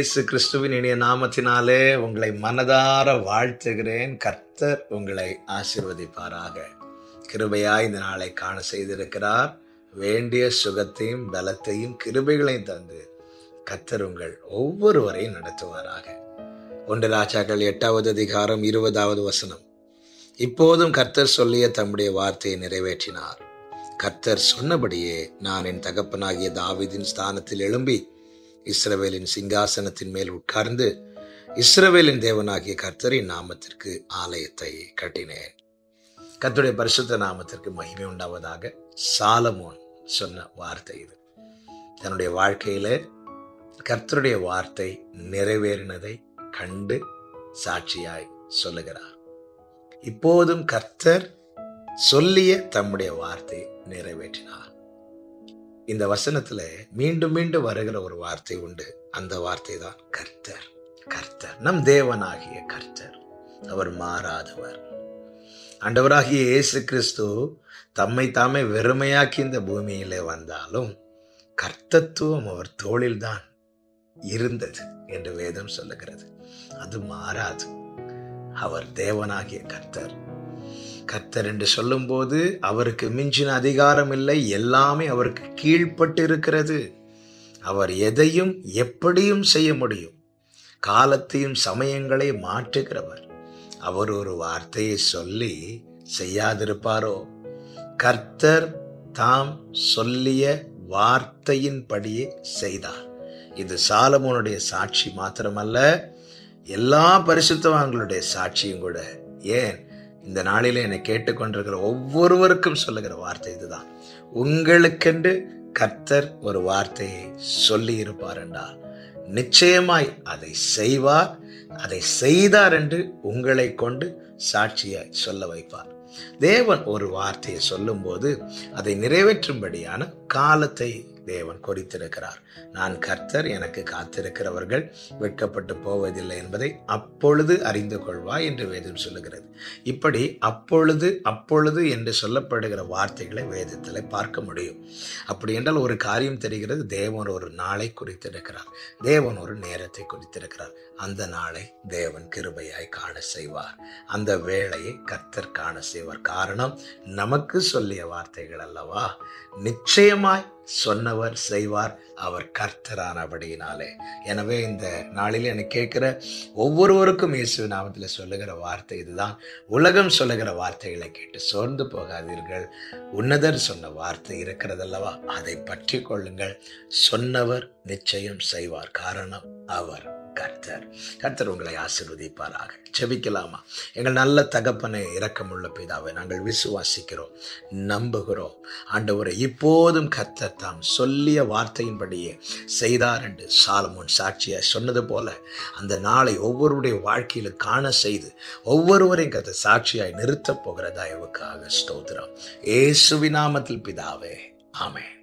இயேசு கிறிஸ்துவின் இனிய நாமத்தினாலே உங்களை மனதார வாழ்த்துகிறேன். கர்த்தர் உங்களை ஆசீர்வதிப்பாராக. கிருபையாய் இந்த நாளை காண செய்திருக்கிறார். வேண்டிய சுகத்தையும் பலத்தையும் கிருபைகளையும் தந்து கர்த்தர் உங்கள் ஒவ்வொருவரையும் நடத்துவாராக. 1 ராஜாக்கள் 8வது அதிகாரம் 20வது வசனம். இப்போதும் கர்த்தர் சொல்லிய தம்முடைய வார்த்தையை நிறைவேற்றினார். கர்த்தர் சொன்னபடியே நான் என் தகப்பனாகிய தாவீதின் ஸ்தானத்தில் எழும்பி இஸ்ரவேலின் சிங்காசனத்தின் மேல் உட்கார்ந்து இஸ்ரவேலின் தேவனாகிய கர்த்தரின் நாமத்திற்கு ஆலயத்தை கட்டினேன். கர்த்தருடைய பரிசுத்த நாமத்திற்கு மகிமை உண்டாவதாக. சாலமோன் சொன்ன வார்த்தை இது. தன்னுடைய வாழ்க்கையில கர்த்தருடைய வார்த்தை நிறைவேறினதை கண்டு சாட்சியாய் சொல்லுகிறார். இப்போதும் கர்த்தர் சொல்லிய தம்முடைய வார்த்தை நிறைவேற்றினார். இந்த வசனத்துல மீண்டும் மீண்டும் வருகிற ஒரு வார்த்தை உண்டு. அந்த வார்த்தை தான் கர்த்தர். கர்த்தர் நம் தேவனாகிய கர்த்தர். அவர் மாறாதவர். ஆண்டவராகிய இயேசு கிறிஸ்து தம்மை தாமே வெறுமையாக்கி இந்த பூமியிலே வந்தாலும் கர்த்தத்துவம் அவர் தோளில் தான் இருந்தது என்று வேதம் சொல்லுகிறது. அது மாறாது. அவர் தேவனாகிய கர்த்தர். கர்த்தர் என்று சொல்லும் போது அவருக்கு மிஞ்சின அதிகாரம் இல்லை. எல்லாமே அவருக்கு கீழ்ப்பட்டு இருக்கிறது. அவர் எதையும் எப்படியும் செய்ய முடியும். காலத்தையும் சமயங்களை மாற்றுகிறவர். அவர் ஒரு வார்த்தையை சொல்லி செய்யாதிருப்பாரோ? கர்த்தர் தாம் சொல்லிய வார்த்தையின்படியே செய்தார். இது சாலமோனுடைய சாட்சி மாத்திரமல்ல, எல்லா பரிசுத்தவான்களுடைய சாட்சியும் கூட. ஏன் இந்த நாளிலே என்னை கேட்டுக்கொண்டிருக்கிற ஒவ்வொருவருக்கும் சொல்லுகிற வார்த்தை இதுதான். உங்களுக்கென்று கர்த்தர் ஒரு வார்த்தையை சொல்லி இருப்பார் என்றால் நிச்சயமாய் அதை செய்வார். அதை செய்தார் என்று உங்களை கொண்டு சாட்சியாய் சொல்ல வைப்பார். தேவன் ஒரு வார்த்தையை சொல்லும் போது அதை நிறைவேற்றும்படியான காலத்தை தேவன் குறித்திருக்கிறார். நான் கர்த்தர், எனக்கு காத்திருக்கிறவர்கள் வெட்கப்பட்டு போவதில்லை என்பதை அப்பொழுது அறிந்து கொள்வாய் என்று வேதம் சொல்லுகிறது. இப்படி அப்பொழுது என்று சொல்லப்படுகிற வார்த்தைகளை வேதத்தில் பார்க்க முடியும். அப்படி என்றால் ஒரு காரியம் தெரிகிறது. தேவன் ஒரு நாளை குறித்திருக்கிறார். தேவன் ஒரு நேரத்தை குறித்திருக்கிறார். அந்த நாளை தேவன் கிருபையாய் காண செய்வார். அந்த வேளையை கர்த்தர் காண செய்வார். காரணம், நமக்கு சொல்லிய வார்த்தைகள் அல்லவா. நிச்சயமாய் சொன்னவர் செய்வார். அவர் கர்த்தரானபடியினாலே. எனவே இந்த நாளில் எனக்கு கேட்கிற ஒவ்வொருவருக்கும் இயேசு நாமத்தில் சொல்லுகிற வார்த்தை இதுதான். உலகம் சொல்லுகிற வார்த்தைகளை கேட்டு சோர்ந்து போகாதீர்கள். உன்னதர் சொன்ன வார்த்தை இருக்கிறதல்லவா, அதை பற்றி கொள்ளுங்கள். சொன்னவர் நிச்சயம் செய்வார். காரணம், அவர் கர்த்தர். கர்த்தர் உங்களை ஆசீர்வதிப்பாராக. ஜெபிக்கலாமா? எங்கள் நல்ல தகப்பனே, இரக்கமுள்ள பிதாவே, நாங்கள் விசுவாசிக்கிறோம், நம்புகிறோம். ஆண்டவரே, இப்போதும் கர்த்தர் தாம் சொல்லிய வார்த்தையின்படியே செய்தார் என்று சாலமோன் சாட்சியாய் சொன்னது போல அந்த நாளை ஒவ்வொருடைய வாழ்க்கையில காண செய்து ஒவ்வொருவரையும் கர்த்தர் சாட்சியாய் நிறுத்தப் போகிற தயவுக்காக ஸ்தோத்திரம். இயேசுவின் நாமத்தில் பிதாவே, ஆமென்.